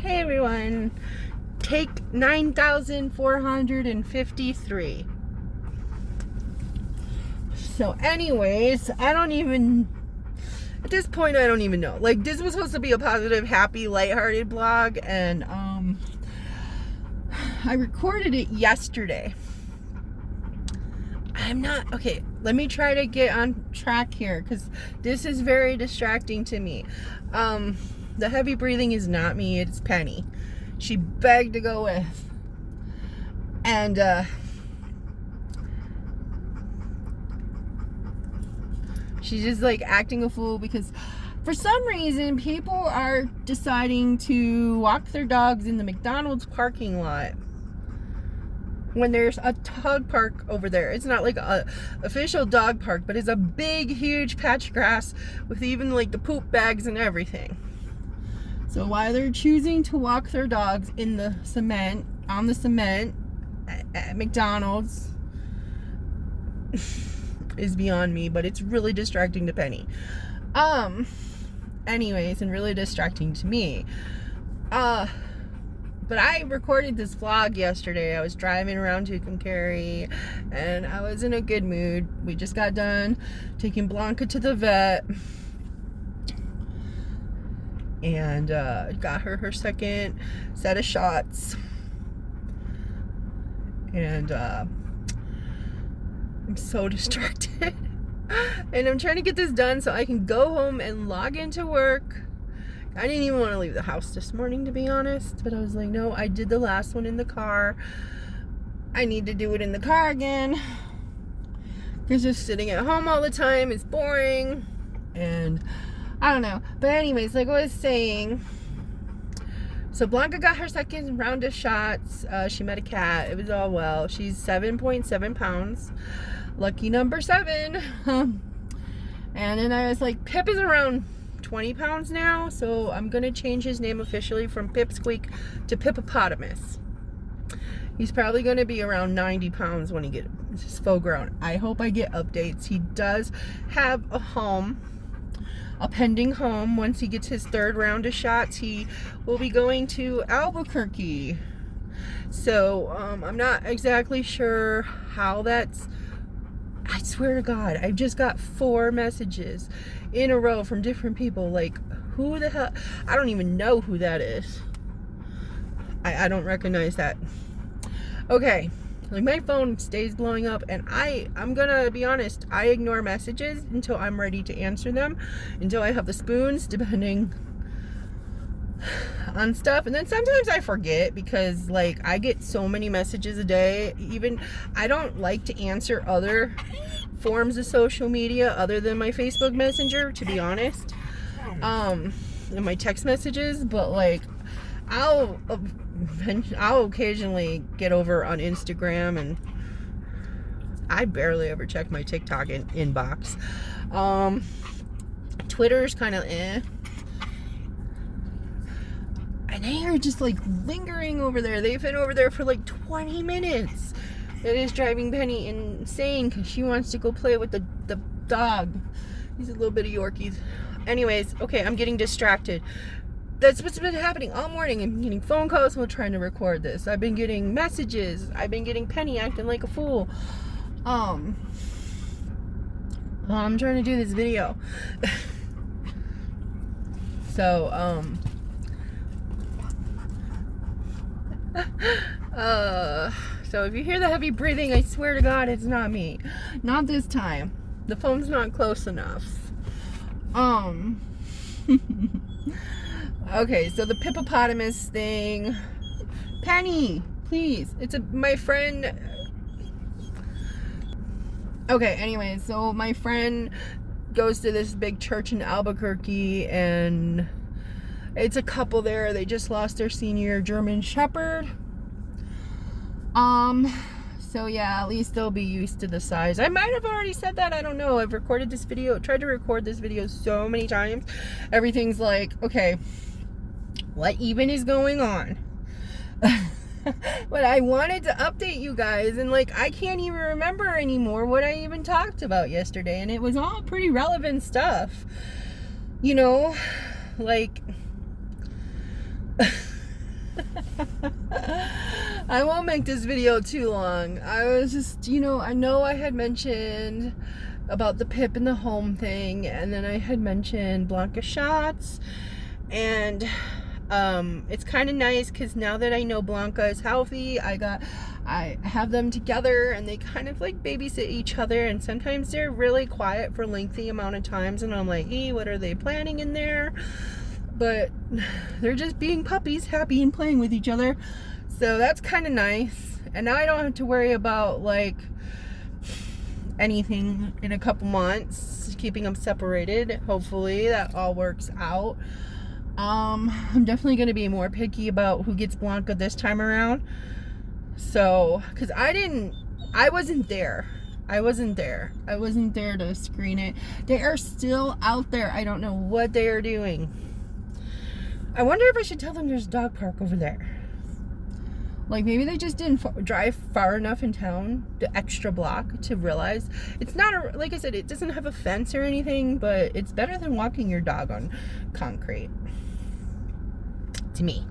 Hey everyone, take 9,453. So anyways, at this point I don't even know. Like, this was supposed to be a positive, happy, lighthearted vlog, and I recorded it yesterday. Okay, let me try to get on track here, because this is very distracting to me. The heavy breathing is not me, it's Penny. She begged to go with. And she's just like acting a fool because for some reason people are deciding to walk their dogs in the McDonald's parking lot when there's a dog park over there. It's not like a official dog park, but it's a big, huge patch of grass with even like the poop bags and everything. So while they're choosing to walk their dogs in the cement, on the cement at McDonald's is beyond me, but it's really distracting to Penny. Anyways, and really distracting to me. But I recorded this vlog yesterday. I was driving around Tucumcari and I was in a good mood. We just got done taking Blanca to the vet and got her second set of shots. And I'm so distracted. And I'm trying to get this done so I can go home and log into work. I didn't even want to leave the house this morning, to be honest, but I was like, no, I did the last one in the car. I need to do it in the car again, because just sitting at home all the time is boring, and I don't know. But anyways, like I was saying, so Blanca got her second round of shots. She met a cat. It was all well. She's 7.7 pounds. Lucky number 7. And then I was like, Pip is around 20 pounds now, so I'm gonna change his name officially from Pipsqueak to Pippopotamus. He's probably gonna be around 90 pounds when he gets full grown. I hope I get updates. He does have a home, a pending home. Once he gets his third round of shots, he will be going to Albuquerque. So I'm not exactly sure how that's. I swear to God, I've just got 4 messages in a row from different people. Like, who the hell? I don't even know who that is. I don't recognize that. Okay, like my phone stays blowing up, and I'm gonna be honest, I ignore messages until I'm ready to answer them, until I have the spoons, depending on stuff. And then sometimes I forget, because like I get so many messages a day. Even I don't like to answer other forms of social media other than my Facebook Messenger, to be honest, and my text messages. But like I'll occasionally get over on Instagram, and I barely ever check my TikTok inbox. Twitter's kind of and they are just like lingering over there. They've been over there for like 20 minutes. It is driving Penny insane because she wants to go play with the dog. He's a little bit of Yorkies. Anyways, okay, I'm getting distracted. That's what's been happening all morning. I'm getting phone calls while trying to record this. I've been getting messages. I've been getting Penny acting like a fool. I'm trying to do this video. So, so if you hear the heavy breathing, I swear to God, it's not me. Not this time. The phone's not close enough. Okay, so the Pippopotamus thing. Penny, please. It's my friend. Okay, anyway, so my friend goes to this big church in Albuquerque, and it's a couple there. They just lost their senior German Shepherd. So yeah, at least they'll be used to the size. I might have already said that. I don't know. I've recorded this video, tried to record this video so many times. Everything's like, okay, what even is going on? But I wanted to update you guys, and like, I can't even remember anymore what I even talked about yesterday. And it was all pretty relevant stuff. You know, like I won't make this video too long. I was just, I know I had mentioned about the Pip and the home thing, and then I had mentioned Blanca shots, and it's kind of nice because now that I know Blanca is healthy, I have them together, and they kind of like babysit each other, and sometimes they're really quiet for lengthy amount of times, and I'm like, hey, what are they planning in there? But they're just being puppies, happy and playing with each other. So that's kind of nice. And now I don't have to worry about like anything in a couple months, keeping them separated. Hopefully that all works out. I'm definitely going to be more picky about who gets Blanca this time around. So, because I wasn't there. I wasn't there to screen it. They are still out there. I don't know what they are doing. I wonder if I should tell them there's a dog park over there. Like, maybe they just didn't drive far enough in town, the extra block, to realize it's not like I said, it doesn't have a fence or anything, but it's better than walking your dog on concrete, to me.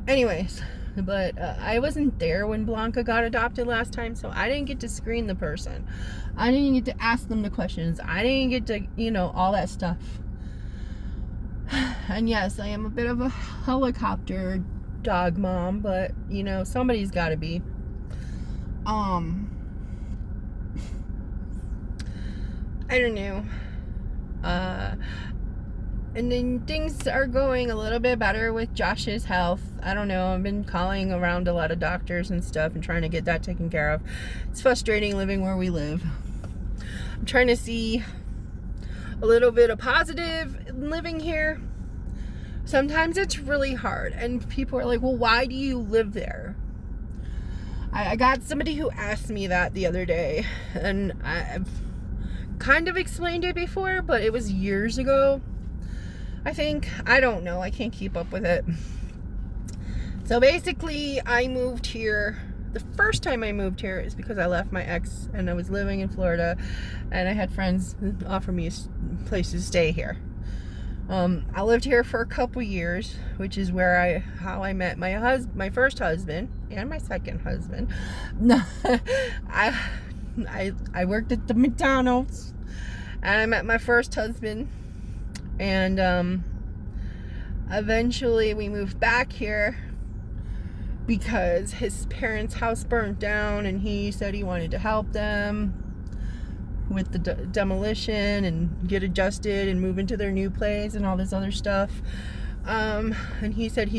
Anyways, but I wasn't there when Blanca got adopted last time, so I didn't get to screen the person. I didn't get to ask them the questions. I didn't get to, all that stuff. And yes, I am a bit of a helicopter dog mom, but somebody's got to be. I don't know. And then things are going a little bit better with Josh's health. I don't know. I've been calling around a lot of doctors and stuff and trying to get that taken care of. It's frustrating living where we live. I'm trying to see a little bit of positive in living here. Sometimes it's really hard, and people are like, well, why do you live there? I got somebody who asked me that the other day, and I've kind of explained it before, but it was years ago, I think. I don't know. I can't keep up with it. So basically, I moved here. The first time I moved here is because I left my ex, and I was living in Florida, and I had friends offer me a place to stay here. I lived here for a couple years, which is how I met my first husband and my second husband. I worked at the McDonald's, and I met my first husband, and eventually we moved back here because his parents' house burnt down, and he said he wanted to help them with the demolition and get adjusted and move into their new place and all this other stuff. And he said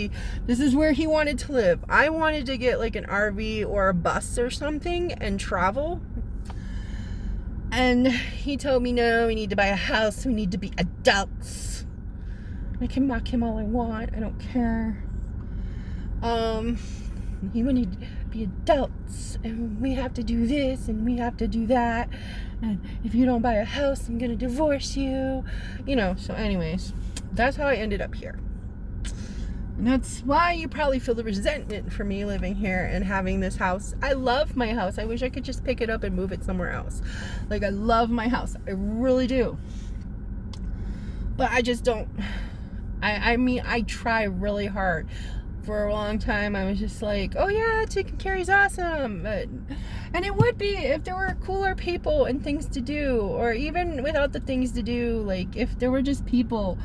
this is where he wanted to live. I wanted to get like an RV or a bus or something and travel. And he told me, no, we need to buy a house. We need to be adults. I can mock him all I want. I don't care. He wanted to be adults, and we have to do this and we have to do that, and if you don't buy a house, I'm gonna divorce you, so anyways, that's how I ended up here. And that's why you probably feel the resentment for me living here and having this house. I love my house. I wish I could just pick it up and move it somewhere else. Like, I love my house. I really do. But I just don't. I mean, I try really hard. For a long time, I was just like, oh yeah, Tucumcari is awesome. And it would be if there were cooler people and things to do, or even without the things to do, like if there were just people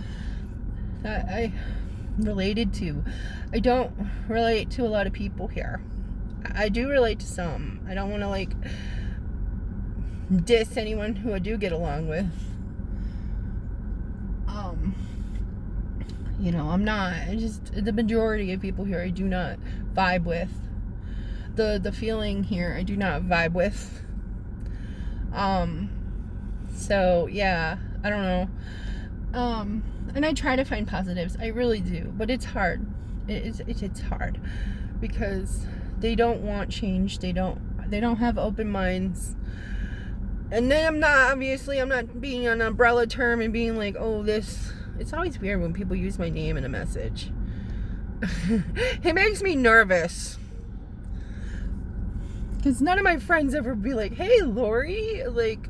that I related to. I don't relate to a lot of people here. I do relate to some. I don't want to like diss anyone who I do get along with. I'm not. The majority of people here I do not vibe with. The feeling here I do not vibe with. So yeah, I don't know. And I try to find positives. I really do, but it's hard. It's hard because they don't want change. They don't have open minds. And then I'm not being an umbrella term and being like, oh, this. It's always weird when people use my name in a message. It makes me nervous. Because none of my friends ever be like, hey, Lori, like,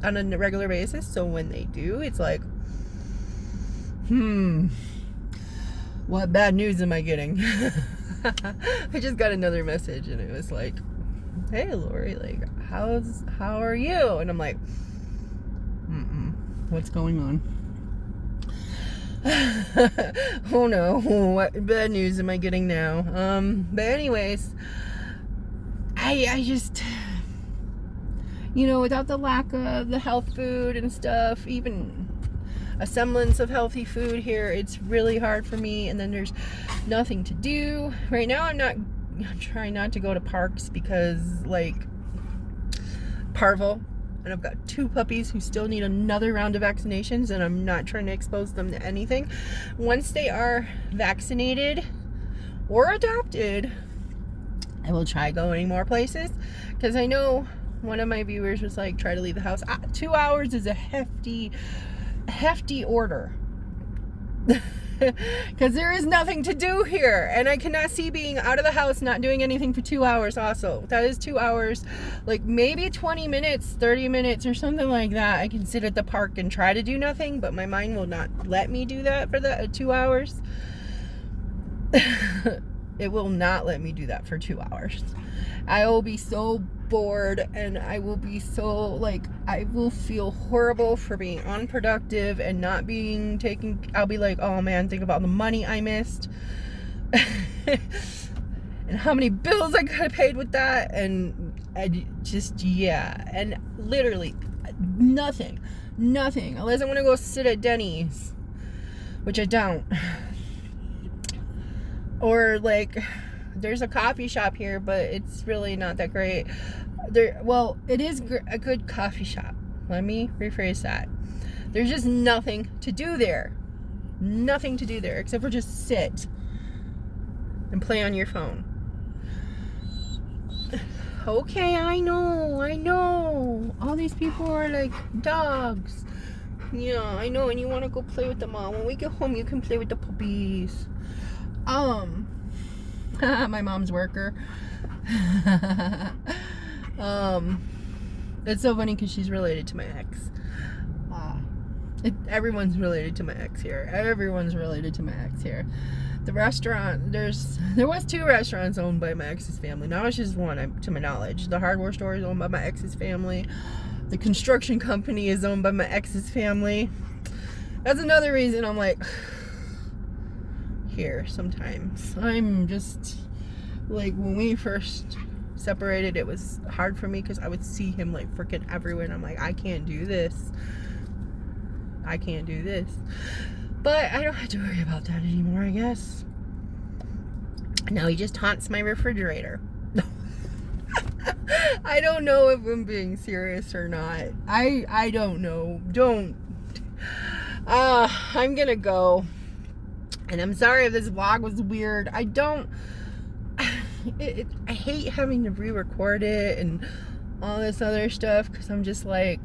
on a regular basis. So when they do, it's like, What bad news am I getting? I just got another message and it was like, hey Lori, like how are you? And I'm like, what's going on? Oh no, what bad news am I getting now? But anyways, I just, without the lack of the health food and stuff, even a semblance of healthy food here, it's really hard for me. And then there's nothing to do right now. I'm trying not to go to parks because like parvo, and I've got 2 puppies who still need another round of vaccinations, and I'm not trying to expose them to anything. Once they are vaccinated or adopted, I will try going more places, because I know one of my viewers was like, try to leave the house. 2 hours is a hefty order. Because there is nothing to do here, and I cannot see being out of the house not doing anything for 2 hours. Also, that is 2 hours, like maybe 20 minutes, 30 minutes or something like that. I can sit at the park and try to do nothing, but my mind will not let me do that for the 2 hours. It will not let me do that for 2 hours. I will be so bored, and I will be so like, I will feel horrible for being unproductive and not being taken. I'll be like, oh man, think about the money I missed and how many bills I could have paid with that. And I just, yeah, and literally nothing unless I want to go sit at Denny's, which I don't. Or like, there's a coffee shop here, but it's really not that great. Well, it is a good coffee shop. Let me rephrase that. There's just nothing to do there. Nothing to do there except for just sit and play on your phone. Okay, I know. All these people are like dogs. Yeah, I know, and you want to go play with them all. When we get home, you can play with the puppies. My mom's worker. It's so funny because she's related to my ex. Everyone's related to my ex here. The restaurant, there was 2 restaurants owned by my ex's family. Now it's just one, to my knowledge. The hardware store is owned by my ex's family. The construction company is owned by my ex's family. That's another reason I'm like, here sometimes. I'm just like, when we first separated, it was hard for me because I would see him like freaking everywhere, and I'm like, I can't do this. But I don't have to worry about that anymore, I guess. Now he just haunts my refrigerator. I don't know if I'm being serious or not. I don't know. I'm gonna go. And I'm sorry if this vlog was weird. I hate having to re-record it and all this other stuff, because I'm just like,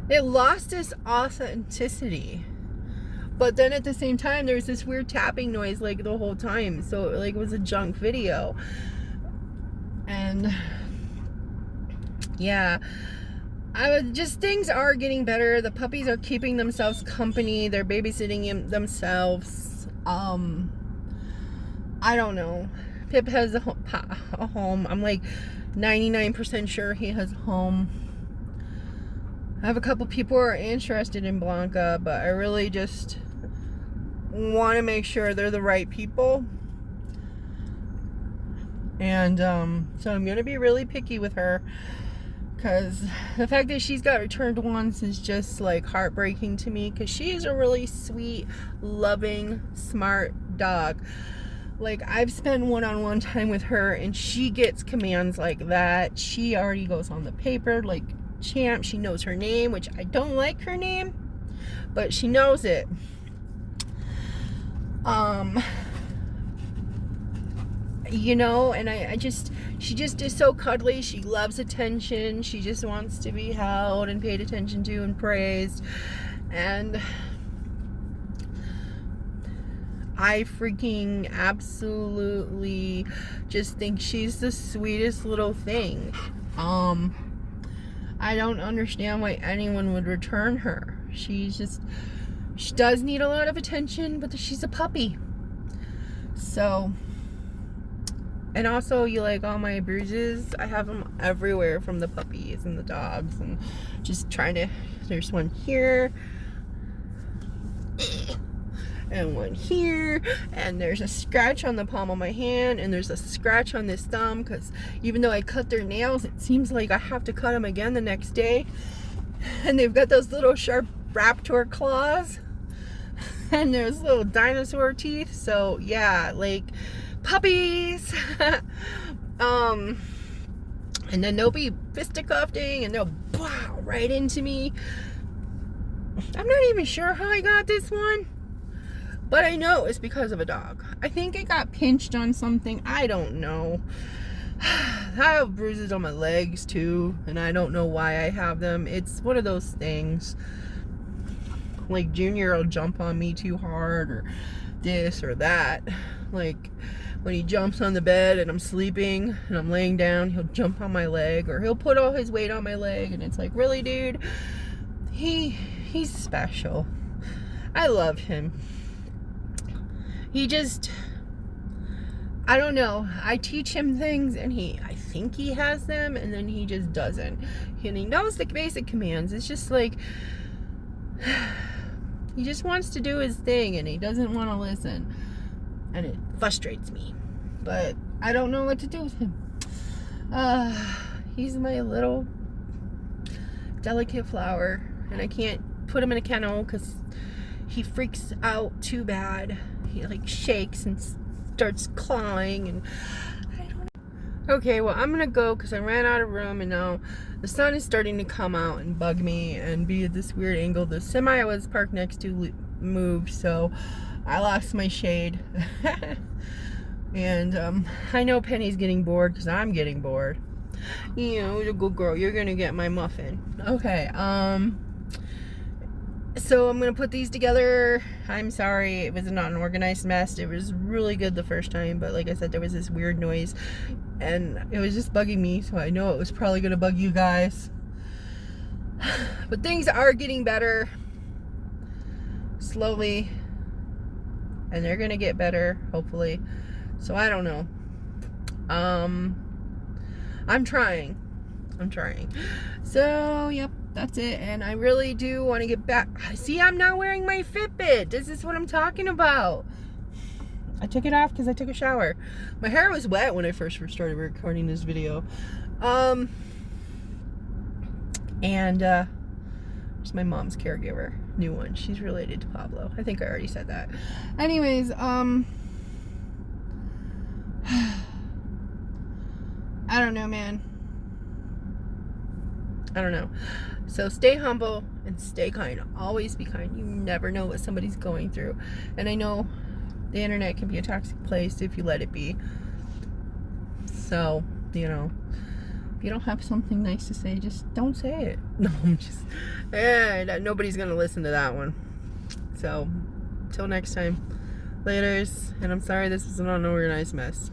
it lost its authenticity. But then at the same time, there was this weird tapping noise like the whole time. So like, it was a junk video. And yeah, things are getting better. The puppies are keeping themselves company. They're babysitting themselves. I don't know. Pip has a home. I'm like 99% sure he has a home. I have a couple people who are interested in Blanca, but I really just want to make sure they're the right people. And so I'm going to be really picky with her, because the fact that she's got returned once is just like heartbreaking to me, because she is a really sweet, loving, smart dog. Like, I've spent one-on-one time with her, and she gets commands like that. She already goes on the paper like champ. She knows her name, which I don't like her name, but she knows it. And she just is so cuddly. She loves attention. She just wants to be held and paid attention to and praised. And I freaking absolutely just think she's the sweetest little thing. I don't understand why anyone would return her. She's just She does need a lot of attention, but she's a puppy. So, and also, you like all my bruises, I have them everywhere from the puppies and the dogs, and just trying to, there's one here, and one here, and there's a scratch on the palm of my hand, and there's a scratch on this thumb, because even though I cut their nails, it seems like I have to cut them again the next day, and they've got those little sharp raptor claws, and there's little dinosaur teeth, so yeah, like, puppies. And then they'll be fisticuffing, and they'll wow right into me. I'm not even sure how I got this one, but I know it's because of a dog. I think it got pinched on something. I don't know. I have bruises on my legs too, and I don't know why I have them. It's one of those things. Like Junior will jump on me too hard, or this or that. Like when he jumps on the bed and I'm sleeping and I'm laying down, he'll jump on my leg, or he'll put all his weight on my leg, and it's like, really, dude? He's special. I love him. He just, I don't know. I teach him things, and I think he has them, and then he just doesn't. And he knows the basic commands. It's just like, he just wants to do his thing, and he doesn't want to listen. And it frustrates me. But I don't know what to do with him. He's my little delicate flower, and I can't put him in a kennel because he freaks out too bad. He like shakes and starts clawing, and I don't know. Okay, well, I'm gonna go because I ran out of room, and now the sun is starting to come out and bug me and be at this weird angle. The semi I was parked next to moved, so I lost my shade. And I know Penny's getting bored because I'm getting bored. You know, the good girl, you're gonna get my muffin. Okay, so I'm gonna put these together. I'm sorry, it was not an organized mess. It was really good the first time, but like I said, there was this weird noise, and it was just bugging me, so I know it was probably gonna bug you guys. But things are getting better, slowly, and they're gonna get better, hopefully. So I don't know. I'm trying. So, yep, that's it. And I really do want to get back. See, I'm not wearing my Fitbit. This is what I'm talking about. I took it off because I took a shower. My hair was wet when I first started recording this video. And it's my mom's caregiver. New one. She's related to Pablo. I think I already said that. Anyways, I don't know, man. I don't know. So stay humble and stay kind. Always be kind. You never know what somebody's going through. And I know the internet can be a toxic place if you let it be. So, you know, if you don't have something nice to say, just don't say it. No, I'm just, nobody's going to listen to that one. So, till next time. Laters. And I'm sorry this was an unorganized mess.